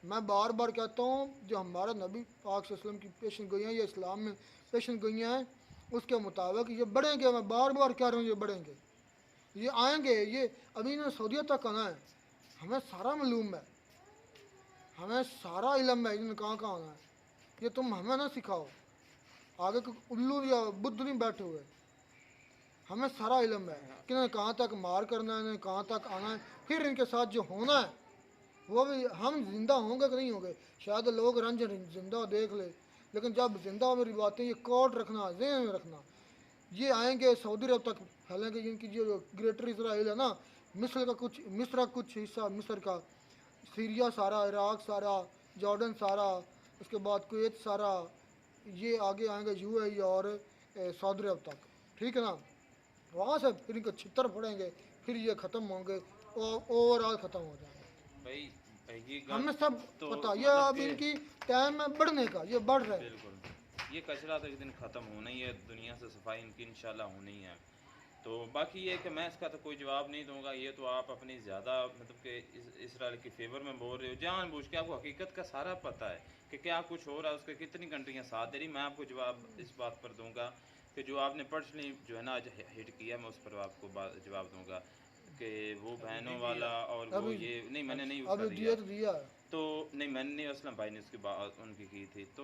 मैं बार बार कहता हूँ जो हमारा नबी पाक सल्लल्लाहु अलैहि वसल्लम की पेशन गोइयाँ या इस्लाम में पेशन गोइयाँ हैं उसके मुताबिक ये बढ़ेंगे। मैं बार बार कह रहा हूँ ये बढ़ेंगे, ये आएंगे। ये अभी इन्हें सऊदीया तक आना है, हमें सारा मालूम है, हमें सारा इल्म है इन्हें कहाँ कहाँ आना है। ये तुम हमें ना सिखाओ, आगे को उल्लू या बुद्ध नहीं बैठे हुए, हमें सारा इल्म है कि इन्हें कहाँ तक मार करना है, इन्हें कहाँ तक आना है। फिर इनके साथ जो होना है वो भी हम जिंदा होंगे कि नहीं होंगे। शायद लोग रंज जिंदा देख ले, लेकिन जब जिंदा मेरी बातें ये कोड रखना, ज़हन में रखना, ये आएंगे सऊदी अरब तक फैलेंगे। इनकी जो ग्रेटर इसराइल है ना, मिस्र का कुछ हिस्सा, मिस्र का, सीरिया सारा, इराक सारा, जॉर्डन सारा, उसके बाद कुवैत सारा, ये आगे आएंगे यूएई और सऊदी अरब तक, ठीक है ना। वहाँ से फिर इनको छितर पड़ेंगे, फिर ये ख़त्म होंगे और ओवरऑल ख़त्म हो जाएंगे। भाई ये हमें सब तो पता, ये मतलब अब कि- इनकी टाइम है बढ़ने का, ये बढ़ रहे हैं। बिल्कुल, ये कचरा तो एक दिन ख़त्म होना ही है, दुनिया से सफाई इनकी इंशाल्लाह होनी ही है। तो बाकी ये है कि मैं इसका तो कोई जवाब नहीं दूंगा। ये तो आप अपनी ज़्यादा मतलब कि इसराइल की फेवर में बोल रहे हो, जानबूझ के। आपको हकीकत का सारा पता है कि क्या कुछ हो रहा है, उसके कितनी कंट्रियाँ साथ दे रही। मैं आपको जवाब इस बात पर दूंगा कि जो आपने पर्सनली जो है ना आज हिट किया, मैं उस पर आपको जवाब दूंगा कि वो बहनों वाला और वो अभी- ये नहीं, मैंने नहीं अभी उसका दिया दिया तो दिया है। तो नहीं, मैंने नहीं, असलम भाई ने उसकी बात उनकी की थी। तो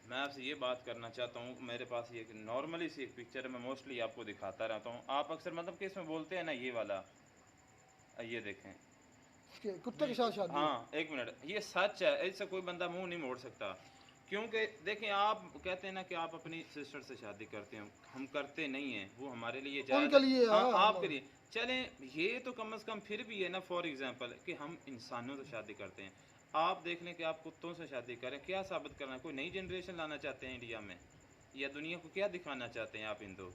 मैं आपसे ये बात करना चाहता हूँ, मेरे पास ये नॉर्मली सी एक पिक्चर है, मैं मोस्टली आपको दिखाता रहता हूँ। आप अक्सर मतलब कि इसमें बोलते हैं ना ये वाला, ये देखें, कुत्ते के साथ शादी है। हाँ एक मिनट, ये सच है, ऐसा कोई बंदा मुंह नहीं मोड़ सकता। क्योंकि देखें, आप कहते हैं ना कि आप अपनी सिस्टर से शादी करते हैं, हम करते नहीं हैं, वो हमारे लिए जायज़ उनके लिए है। हाँ, है, आपके लिए चलें, ये तो कम से कम फिर भी है ना। फॉर एग्जांपल कि हम इंसानों से शादी करते हैं, आप देख लें कि आप कुत्तों से शादी करें, क्या साबित करना है? कोई नई जनरेशन लाना चाहते हैं इंडिया में, या दुनिया को क्या दिखाना चाहते हैं आप हिंदू?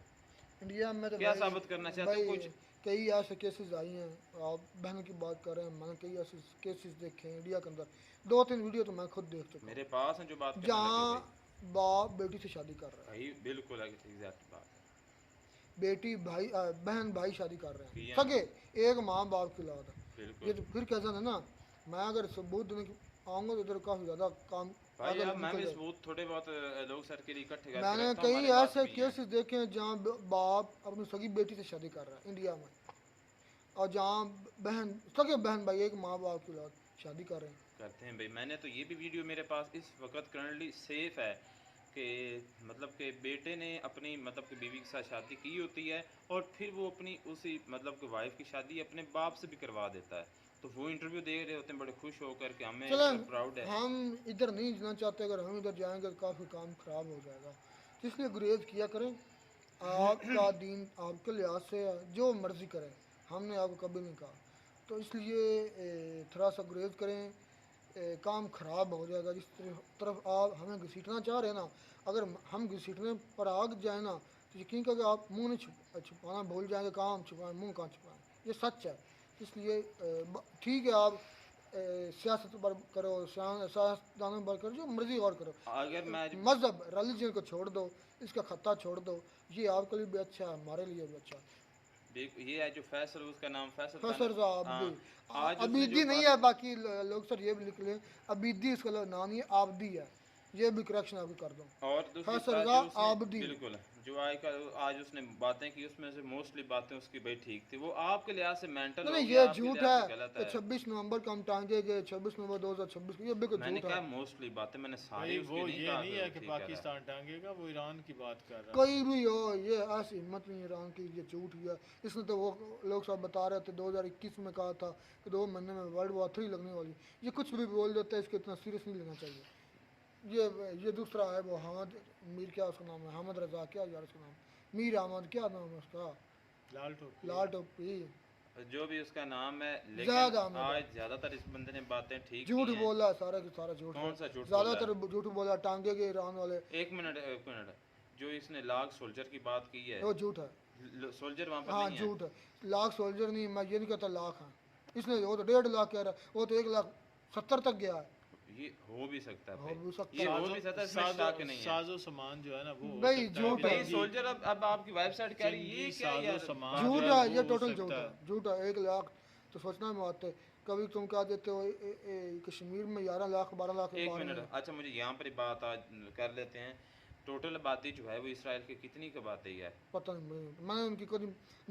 इंडिया में तो क्या भाई- साबित करना चाहते हो भाई, कुछ? कई ऐसे केसेस आई हैं, आप बहनों की बात कर रहे हैं, मैंने कई ऐसे केसेस देखे हैं इंडिया के अंदर, 2-3 वीडियो तो मैं खुद देख चुका हूँ, मेरे पास है जो बात करने लगे जहाँ भाई। बाप बेटी से शादी कर रहा है, भाई बिल्कुल एग्जैक्ट बात है। बेटी भाई बहन भाई शादी कर रहे हैं, किया। सगे एक माँ बाप की औलाद है। बिल्कुल ये तो फिर कैसा है ना, मैं अगर सबूत देने की आऊँगा तो इधर काफ़ी ज़्यादा काम भाई आगे अब मैं निकल भी जाएगा। सबूत थोड़े बहुत लोग सर के लिए इकट्ठे करके मैंने रखता हूँ, कई हमारे पास ऐसे भी हैं। केसेस देखे हैं जहाँ बाप अपनी सगी बेटी से शादी कर रहा है इंडिया में, और जहाँ बहन सगे बहन भाई एक माँ बाप की औलाद शादी कर रहे हैं। करते हैं भाई। मैंने तो ये भी वीडियो मेरे पास इस वक्त करंटली सेफ है कि मतलब कि बेटे ने अपनी मतलब कि बीवी के साथ शादी की होती है और फिर वो अपनी उसी मतलब कि वाइफ की शादी अपने बाप से भी करवा देता है, तो वो इंटरव्यू दे रहे होते हैं बड़े खुश होकर के हमें चलें प्राउड है। हम इधर नहीं जाना चाहते, अगर हम इधर जाएंगे तो काफ़ी काम ख़राब हो जाएगा, तो इसलिए गुरेज किया करें, आपका दीन आपके लिहाज से है, जो मर्ज़ी करें, हमने आपको कभी नहीं कहा, तो इसलिए थोड़ा सा गुरेज करें, काम ख़राब हो जाएगा। जिस तरफ आप हमें घसीटना चाह रहे हैं ना, अगर हम घसीटने पर आग जाए ना तो यकीन करके आप मुंह नहीं छुपाना भूल जाएंगे, कहाँ हम छुपाएं, मुंह कहाँ छुपाएं, ये सच है। इसलिए ठीक है, आप सियासत पर करो, सियासतदानों पर करो, जो मर्जी और करो, अगर मैं मज़हब रिलीजन को छोड़ दो, इसका खत्ता छोड़ दो, ये आपके लिए भी अच्छा है, हमारे लिए भी अच्छा है। देख ये है जो फैसल, उसका नाम फैसल था फैसल ना? साहब हाँ, भी आज उसने अबीदी जो नहीं बात- है, बाकी लोग सर ये भी लिख लें, अबीदी इसका नाम नहीं है, आबदी है, ये भी करेक्शन आपको कर दूँ, और दूसरी फैसल बात रज़ा जो उसने आबदी। बिल्कुल जो आज उसने बातें की उसमें से मोस्टली बातें उसकी भाई ठीक थी, वो आपके लिहाज से मेंटल नहीं हो नहीं, गया, ये आपके झूठ लिहाज है से गलत कि है। 26 नवंबर को हम टांगे गए, 26 नवंबर 2026 को, ये बिल्कुल मैंने झूठ कहा है। मोस्टली बातें, मैंने भाई सारी वो उसकी नहीं ये कहा नहीं कि है वो कि ठीक कह रहा है। पाकिस्तान टांगेगा, वो ईरान की बात कर रहा है। कोई भी हो, ये ऐसी हिम्मत नहीं ईरान की, ये झूठ ही है। इसने तो वो लोग सब बता रहे थे 2021 में कहा था कि 2 महीने में वर्ल्ड वॉर 3 लगने वाली, ये कुछ भी बोल देता है, इसको इतना सीरियस नहीं लेना चाहिए। ये दूसरा है वो हमद मीर, क्या उसका नाम है, हमद रजा, क्या यार उसका नाम, मीर अहमद, क्या नाम है उसका, लाल टोपी लाल टोपी, जो भी उसका नाम है, ज़्यादा लेकिन अहमद है। आज ज़्यादातर इस बंदे ने बातें ठीक झूठ की हैं। बोला है, सारा का सारा झूठ कौन सा झूठ बोला ज़्यादातर झूठ बोला, टांगे गए ईरान वाले, एक मिनट, जो इसने लाख सोल्जर की बात की है, वो झूठ है। सोल्जर वहाँ पर हाँ नहीं है। झूठ है, लाख सोल्जर नहीं, मैं ये नहीं कहता लाख हैं, इसने वो तो 1.5 लाख कह रहा है, वो तो 1,70,000 तक गया है। ये हो भी सकता है हो भाई, भी सकता ये है। हो भी सकता है, इसमें शक नहीं है। साजो सामान जो है ना वो हो भाई, सकता है झूठ कि है। भाई जंगी- सोल्जर अब आपकी वेबसाइट कह रही है ये जंगी क्या साजो यार? सामान बात- झूठ जो है, वो ये हो टोटल सकता झूठ है, है। झूठ है। 1 लाख तो सोचना में आते, कभी तुम क्या देते हो कश्मीर में 11 लाख 12 लाख के एक बारे मिनट, में, अच्छा मुझे यहाँ पर ही बात आज कर लेते हैं। टोटल आबादी जो है वो इसराइल की कितनी की आबादी है? पता नहीं मैंने उनकी कोई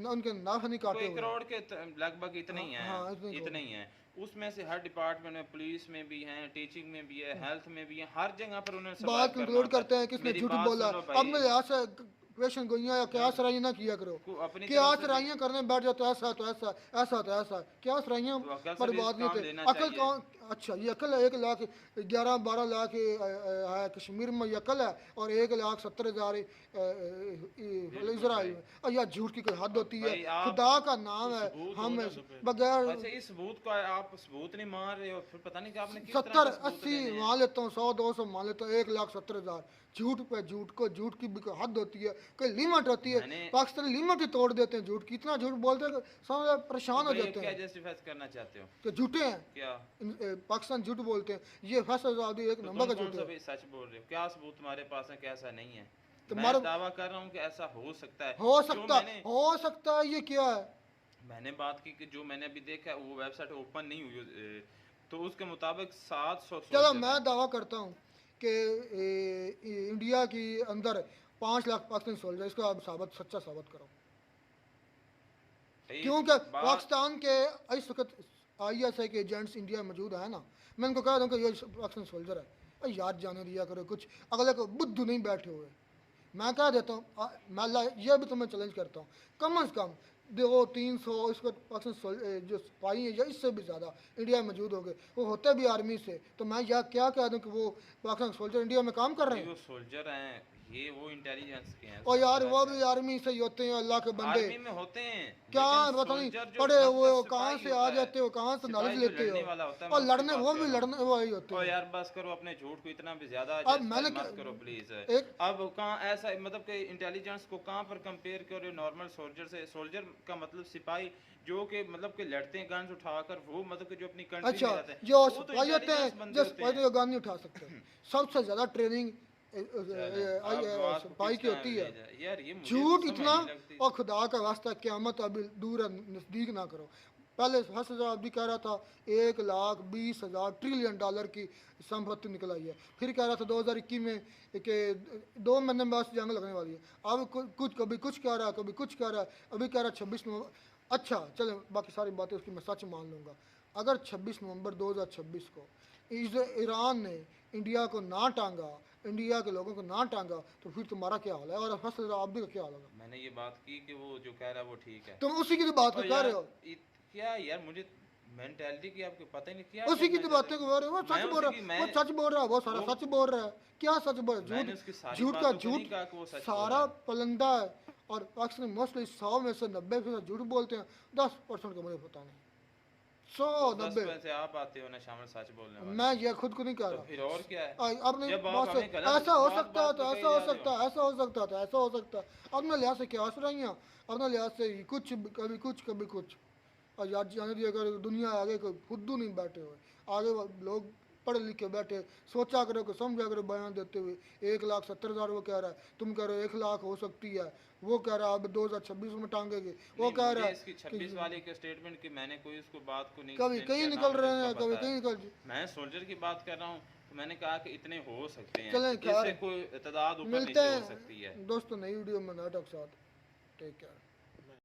उनके नाक नहीं काटे कोई हुए। करोड़ के लगभग इतने ही हैं। हाँ, इतने ही इतने ही हैं। उसमें से हर डिपार्टमेंट में, पुलिस में भी हैं, टीचिंग में भी है, हेल्थ में भी है, हर जगह पर उन्हें survive बात करना कंक्लूड होता है। करते हैं, किसने मेरी झूठ बात बोला, सुनो भाई। अब मेरे यहाँ से क्वेश्चन गोइयाँ या क्या सराइयाँ ना किया करो, अपनी क्या तरफ से- सराइयाँ करने बैठ जाते, ऐसा है तो ऐसा, ऐसा है तो ऐसा है, क्या सराइयाँ तो अकल से पर भी बात नहीं काम होते, लेना अकल चाहिए। कौन, अच्छा ये अकल है, 1 लाख 11-12 लाख है कश्मीर में, ये अकल है, और 1,70,000 इसराइल में, और यह झूठ की कोई हद होती है, भाई आप- खुदा का नाम है, सबूत हम होना तो फिर। बगैर अच्छा इस सबूत को आप सबूत नहीं मान रहे हो, फिर पता नहीं कि आपने किस तरह 70 के सबूत 80 देने हैं। मान लेता हूँ, 100-200 मान लेता हूँ, 1,70,000, झूठ पे झूठ को, झूठ की भी कोई हद होती है, कोई लिमिट होती है। मैंने- पाकिस्तानी लिमिट ही तोड़ देते हैं झूठ की, इतना झूठ बोलते हैं कि समझ परेशान हो भाई जाते क्या हैं जस्टिफाई करना चाहते हो? कि झूठे हैं, क्या पाकिस्तान झूठ बोलते हैं, ये फैसल आजादी एक तो नंबर का तुम कौन झूठ सा है। भाई सच बोल रहे हो? क्या सबूत तुम्हारे पास है कि ऐसा नहीं है? तुम्हारा- मैं दावा कर रहा हूँ कि ऐसा हो सकता है। हो जो सकता मैंने- हो सकता है, ये क्या है, मैंने बात की कि जो मैंने अभी देखा है वो वेबसाइट ओपन नहीं हुई, तो उसके मुताबिक 700 चलो सोल्जर मैं हैं। दावा करता हूँ कि इंडिया के अंदर 5 लाख पाकिस्तानी सोल्जर, इसको आप सच्चा साबित करो, भाई, क्योंकि बात- पाकिस्तान के इस वक्त ISI के एजेंट्स इंडिया में मौजूद है ना, मैं उनको कह दूँ कि ये पाकिस्तान सोल्जर है, अरे याद जाने दिया करो, कुछ अगले को बुद्धू नहीं बैठे हुए। मैं कह देता हूँ, ये भी तुम्हें चैलेंज करता हूँ, कम से कम 200-300 इसको पाकिस्तान जो सिपाही हैं या इससे भी ज़्यादा इंडिया में मौजूद हो गए, वो होते भी आर्मी से, तो मैं यह क्या कह दूँ कि वो पाकिस्तान सोल्जर इंडिया में काम कर रहे भाई, हैं। वो सोल्जर हैं, ये वो इंटेलिजेंस के हैं। और यार वो भी आर्मी से ही होते हैं, अल्लाह के बंदे। आर्मी में होते हैं क्या लेकिन पता नहीं soldier जो पढ़े हुए हो, मतलब कहाँ सिपाही से आ होता है, जाते हो, कहाँ से नॉलेज सिपाही जो लेते लड़ने वाला होता हो, है, और मैं उसकी लड़ने बात वो कर भी रहा हूँ। लड़ने वही होते ओ हैं। यार बस करो, अपने झूठ को इतना भी ज्यादा अब मैंने मत क्या- करो प्लीज। एक अब कहाँ ऐसा मतलब कि इंटेलिजेंस को कहाँ पर कंपेयर करो नॉर्मल सोल्जर से? सोल्जर का मतलब सिपाही जो कि मतलब कि लड़ते हैं गन्स उठाकर, वो मतलब कि जो अपनी कंट्री अच्छा में रहते हैं, जो वो तो सिपाही होते हैं, इंटेलिजेंस बंदे जो होते सिपाही हैं। तो गन नहीं उठा सकते, सबसे ज्यादा ट्रेनिंग अब बात को सिपाही किस की तरह होती ले है। जाए? यार ये मुझे झूठ समझ इतना, नहीं लगती। और खुदा का वास्ता क़यामत अभी दूर है, नज़दीक ना करो। पहले हसन भी कह रहा था 1,20,000 ट्रिलियन डॉलर की संपत्ति निकल आई है, फिर कह रहा था 2021 में कि 2 महीने में बस जंग लगने वाली है। अब कुछ कभी कुछ कह रहा है, कभी कुछ कह रहा है, अभी कह रहा है 26 नवंबर। अच्छा चले, बाकी सारी बातें उसकी मैं सच मान लूँगा। अगर 26 नवंबर 2026 को ईरान ने इंडिया को ना टांगा, इंडिया के लोगों को ना टांगा, तो फिर तुम्हारा क्या हाल है, और हसन आप का क्या हाल होगा? मैंने ये बात की कि वो जो कह रहा है वो ठीक है। तुम उसी की तो बात को और कह यार रहे हो, क्या यार, मुझे मेंटालिटी की आपको पता ही नहीं क्या उसी की कहना तो चाह बातें रहे को हो? कह रहे हो। वो मैं सच बोल उसी रहा की है, वो सच बोल रहा है, वो सारा सच बोल रहा है। क्या सच बोल रहा है? मैंने झूठ, उसकी सारी झूठ का बातों को झूठ नहीं कहा कि वो सच बोल सारा रहा है। पलंदा है। और अक्सर मोस्टली 100 में से 90% झूठ बोलते हैं, 10% का मुझे पता नहीं। 100 10 90 पैसे आप आते हो ना शामिल सच बोलने वाले। मैं ये खुद को नहीं कह तो रहा। फिर और क्या है? अपने जब आप बात से हमें गलत ऐसा हो बात सकता है, बात तो पे ऐसा कही हो जा रहे सकता हो। है, ऐसा हो सकता है, तो ऐसा हो सकता है। अपने लिहाज से क्या हंस रही हैं, अपने लिहाज से कुछ कभी कुछ कभी कुछ। और यार जाने दिया, अगर दुनिया आगे कोई फुद्दू नहीं बैठे हुए, आगे वो लोग पढ़ लिख के बैठे, सोचा करो कि समझा करो बयान देते हुए। 1,70,000 वो कह रहा है, तुम कह रहे हो 1,00,000 हो सकती है, वो कह रहा है अब 2026 में टांगेंगे, वो नहीं, कह मुझे रहा है इसकी कि 26 वाले के स्टेटमेंट की मैंने कोई उसको बात को नहीं कभी explain कहीं किया, ना निकल मुझे रहे उसका हैं, कभी पता कहीं है। निकल। मैं सोल्जर की बात कर रहा हूँ, तो मैंने कहा कि इतने हो सकते हैं, चलें इससे खैर, कोई तादाद ऊपर मिलते नीचे हो सकती है। हैं दोस्तों नई वीडियो में नाटक साथ। Take care.